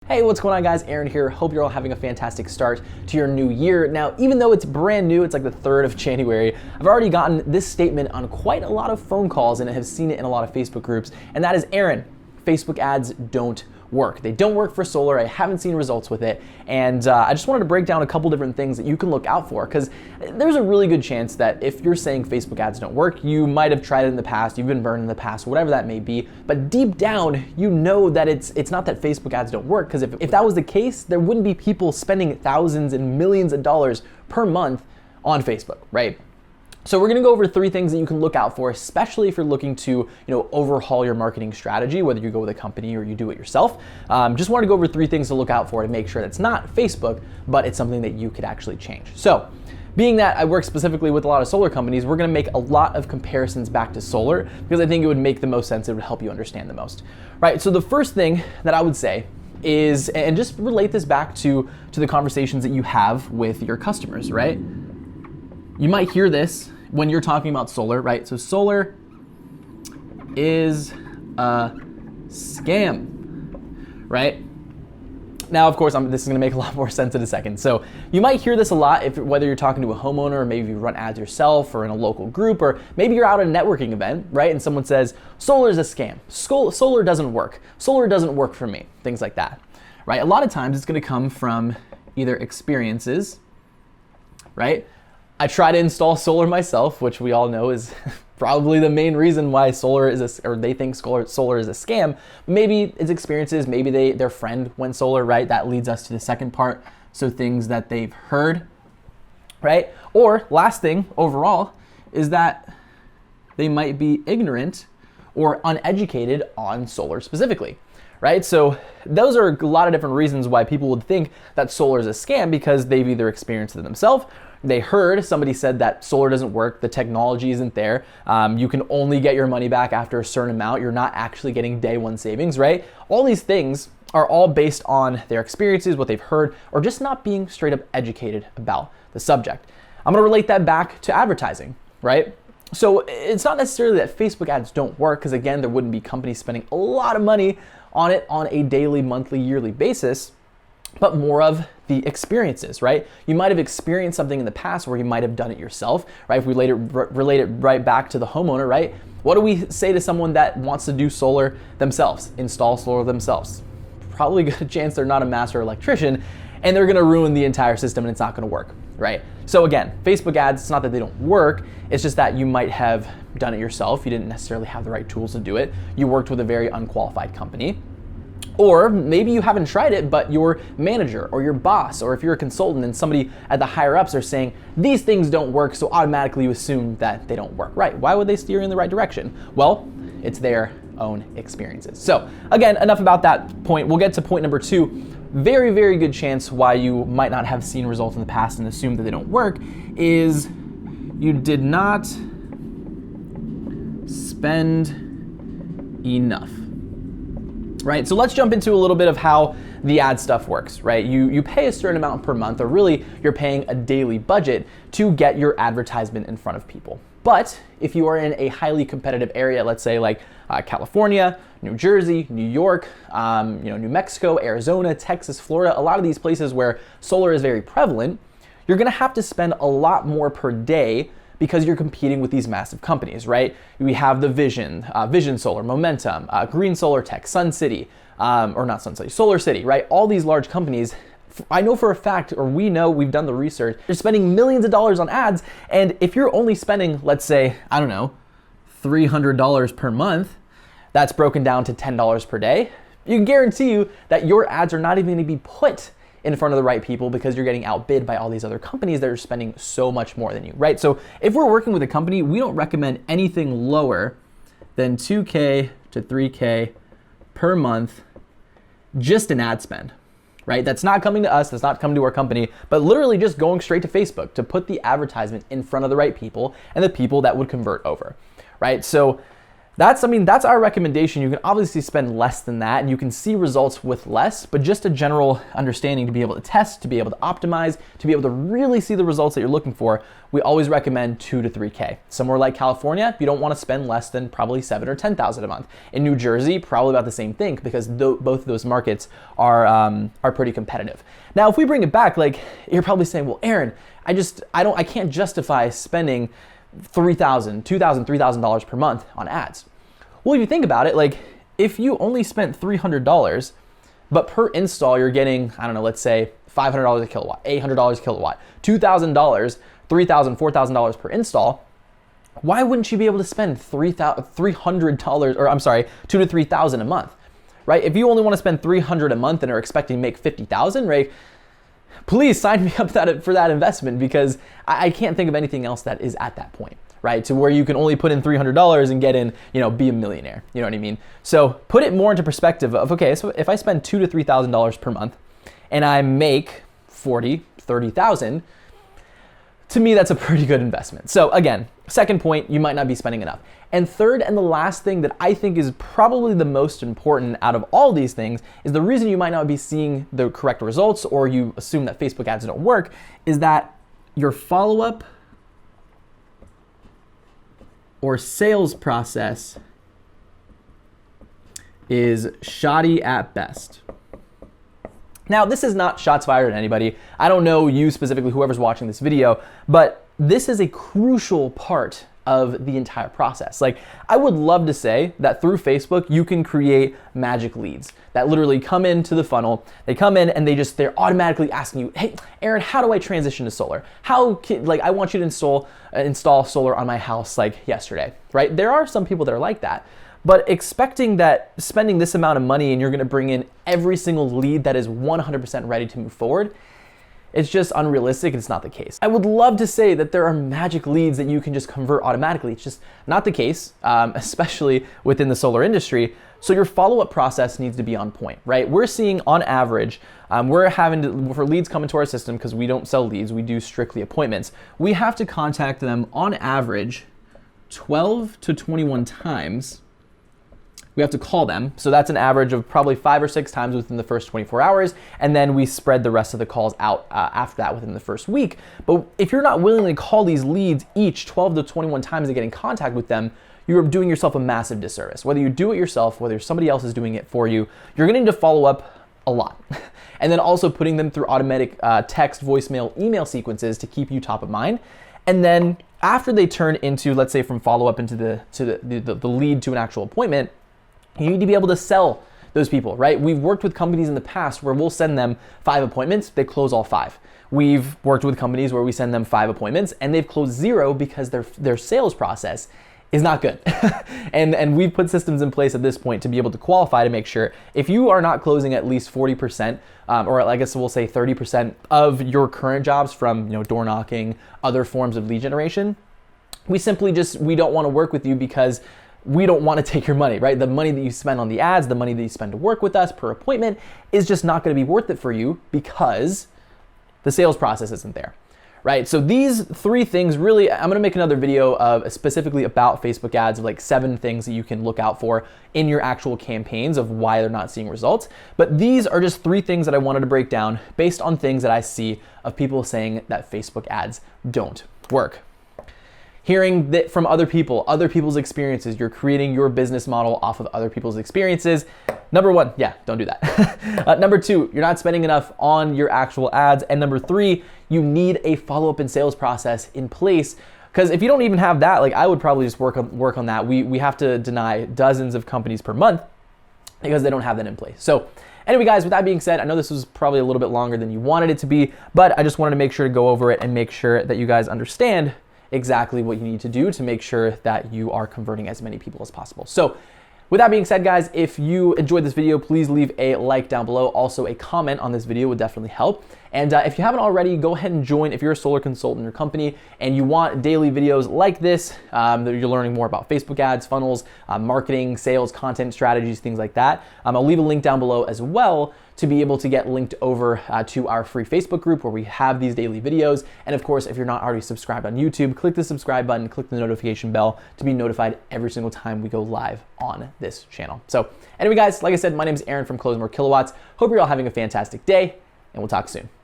Hey, what's going on guys? Aaron here. Hope you're all having a fantastic start to your new year. Now, even though it's brand new, it's like the 3rd of January, I've already gotten this statement on quite a lot of phone calls and have seen it in a lot of Facebook groups, and that is, Aaron, Facebook ads don't work. They don't work for solar. I haven't seen results with it. And I just wanted to break down a couple different things that you can look out for, because there's a really good chance that if you're saying Facebook ads don't work, you might have tried it in the past, you've been burned in the past, whatever that may be. But deep down, you know that it's not that Facebook ads don't work, because if that was the case, there wouldn't be people spending thousands and millions of dollars per month on Facebook, right? So we're gonna go over 3 things that you can look out for, especially if you're looking to, overhaul your marketing strategy, whether you go with a company or you do it yourself. Just wanted to go over 3 things to look out for to make sure that's not Facebook, but it's something that you could actually change. So, being that I work specifically with a lot of solar companies, we're gonna make a lot of comparisons back to solar because I think it would make the most sense, it would help you understand the most. Right, so the first thing that I would say is, and just relate this back to the conversations that you have with your customers, right? You might hear this when you're talking about solar, right? So solar is a scam, right? Now, of course, this is gonna make a lot more sense in a second. So you might hear this a lot whether you're talking to a homeowner, or maybe you run ads yourself or in a local group, or maybe you're out at a networking event, right? And someone says, solar is a scam. Solar doesn't work. Solar doesn't work for me, things like that, right? A lot of times it's gonna come from either experiences, right? I try to install solar myself, which we all know is probably the main reason why they think solar is a scam. Maybe it's experiences, maybe their friend went solar, right? That leads us to the second part. So things that they've heard, right? Or last thing overall is that they might be ignorant or uneducated on solar specifically, right? So those are a lot of different reasons why people would think that solar is a scam, because they've either experienced it themselves, they heard somebody said that solar doesn't work, the technology isn't there, you can only get your money back after a certain amount, you're not actually getting day one savings, right? All these things are all based on their experiences, what they've heard, or just not being straight up educated about the subject. I'm gonna relate that back to advertising, right? So it's not necessarily that Facebook ads don't work, because again, there wouldn't be companies spending a lot of money on it on a daily, monthly, yearly basis, but more of the experiences, right? You might have experienced something in the past where you might have done it yourself, right? If we relate it right back to the homeowner, right? What do we say to someone that wants to do solar themselves, install solar themselves? Probably a good chance they're not a master electrician, and they're gonna ruin the entire system and it's not gonna work, right? So again, Facebook ads, it's not that they don't work, it's just that you might have done it yourself, you didn't necessarily have the right tools to do it, you worked with a very unqualified company. Or maybe you haven't tried it, but your manager or your boss, or if you're a consultant and somebody at the higher ups are saying, these things don't work, so automatically you assume that they don't work, right? Why would they steer you in the right direction? Well, it's their own experiences. So again, enough about that point. We'll get to point number 2. Very, very good chance why you might not have seen results in the past and assume that they don't work is you did not spend enough. Right, so let's jump into a little bit of how the ad stuff works, right? You pay a certain amount per month, or really you're paying a daily budget to get your advertisement in front of people. But if you are in a highly competitive area, let's say like California, New Jersey, New York, New Mexico, Arizona, Texas, Florida, a lot of these places where solar is very prevalent, you're gonna have to spend a lot more per day because you're competing with these massive companies, right? We have the Vision Solar, Momentum, Green Solar Tech, Sun City, or not Sun City, Solar City, right? All these large companies, I know for a fact, or we know, we've done the research, they're spending millions of dollars on ads, and if you're only spending, let's say, I don't know, $300 per month, that's broken down to $10 per day, you can guarantee you that your ads are not even gonna be put in front of the right people because you're getting outbid by all these other companies that are spending so much more than you, right? So if we're working with a company, we don't recommend anything lower than $2K to $3K per month, just in ad spend, right? That's not coming to us, that's not coming to our company, but literally just going straight to Facebook to put the advertisement in front of the right people and the people that would convert over, right? So That's our recommendation. You can obviously spend less than that and you can see results with less, but just a general understanding to be able to test, to be able to optimize, to be able to really see the results that you're looking for, we always recommend 2 to 3K. Somewhere like California, you don't want to spend less than probably 7 or 10,000 a month. In New Jersey, probably about the same thing because both of those markets are pretty competitive. Now, if we bring it back, like you're probably saying, well, Aaron, I can't justify spending $3,000, $2,000, $3,000 per month on ads. Well, if you think about it, like if you only spent $300, but per install you're getting, I don't know, let's say $500 a kilowatt, $800 a kilowatt, $2,000, $3,000, $4,000 per install, why wouldn't you be able to spend $300, or I'm sorry, $2,000 to $3,000 a month, right? If you only want to spend $300 a month and are expecting to make $50,000, right? Please sign me up for that investment because I can't think of anything else that is at that point, right? To where you can only put in $300 and get in, be a millionaire. You know what I mean? So put it more into perspective of, okay, so if I spend $2,000 to $3,000 per month and I make $40,000, $30,000, to me, that's a pretty good investment. So again, second point, you might not be spending enough. And third, and the last thing that I think is probably the most important out of all these things is the reason you might not be seeing the correct results or you assume that Facebook ads don't work is that your follow-up or sales process is shoddy at best. Now, this is not shots fired at anybody. I don't know you specifically, whoever's watching this video, but this is a crucial part of the entire process. Like, I would love to say that through Facebook, you can create magic leads that literally come into the funnel. They come in and they're automatically asking you, hey, Aaron, how do I transition to solar? I want you to install solar on my house like yesterday, right? There are some people that are like that. But expecting that spending this amount of money and you're gonna bring in every single lead that is 100% ready to move forward, it's just unrealistic. It's not the case. I would love to say that there are magic leads that you can just convert automatically. It's just not the case, especially within the solar industry. So your follow-up process needs to be on point, right? We're seeing on average, for leads coming to our system, because we don't sell leads, we do strictly appointments, we have to contact them on average 12 to 21 times. We have to call them. So that's an average of probably 5 or 6 times within the first 24 hours. And then we spread the rest of the calls out after that within the first week. But if you're not willing to call these leads each 12 to 21 times to get in contact with them, you're doing yourself a massive disservice. Whether you do it yourself, whether somebody else is doing it for you, you're gonna need to follow up a lot. And then also putting them through automatic text, voicemail, email sequences to keep you top of mind. And then after they turn into, let's say from follow-up into the lead to an actual appointment, you need to be able to sell those people, right? We've worked with companies in the past where we'll send them 5 appointments, they close all 5. We've worked with companies where we send them 5 appointments and they've closed 0 because their sales process is not good. and we've put systems in place at this point to be able to qualify to make sure if you are not closing at least 40%, or I guess we'll say 30% of your current jobs from door knocking, other forms of lead generation, we don't want to work with you because we don't want to take your money, right? The money that you spend on the ads, the money that you spend to work with us per appointment is just not going to be worth it for you because the sales process isn't there, right? So these 3 things really, I'm going to make another video specifically about Facebook ads of like 7 things that you can look out for in your actual campaigns of why they're not seeing results. But these are just 3 things that I wanted to break down based on things that I see of people saying that Facebook ads don't work. Hearing that from other people's experiences, you're creating your business model off of other people's experiences. Number 1, yeah, don't do that. Number 2, you're not spending enough on your actual ads. And number 3, you need a follow-up and sales process in place. Because if you don't even have that, like I would probably just work on that. We have to deny dozens of companies per month because they don't have that in place. So anyway, guys, with that being said, I know this was probably a little bit longer than you wanted it to be, but I just wanted to make sure to go over it and make sure that you guys understand exactly what you need to do to make sure that you are converting as many people as possible. So with that being said, guys, if you enjoyed this video, please leave a like down below. Also, a comment on this video would definitely help. And if you haven't already, go ahead and join if you're a solar consultant in your company and you want daily videos like this, that you're learning more about Facebook ads, funnels, marketing, sales, content strategies, things like that. I'll leave a link down below as well to be able to get linked over to our free Facebook group where we have these daily videos. And of course, if you're not already subscribed on YouTube, click the subscribe button, click the notification bell to be notified every single time we go live on this channel. So anyway, guys, like I said, my name is Aaron from Close More Kilowatts. Hope you're all having a fantastic day, and we'll talk soon.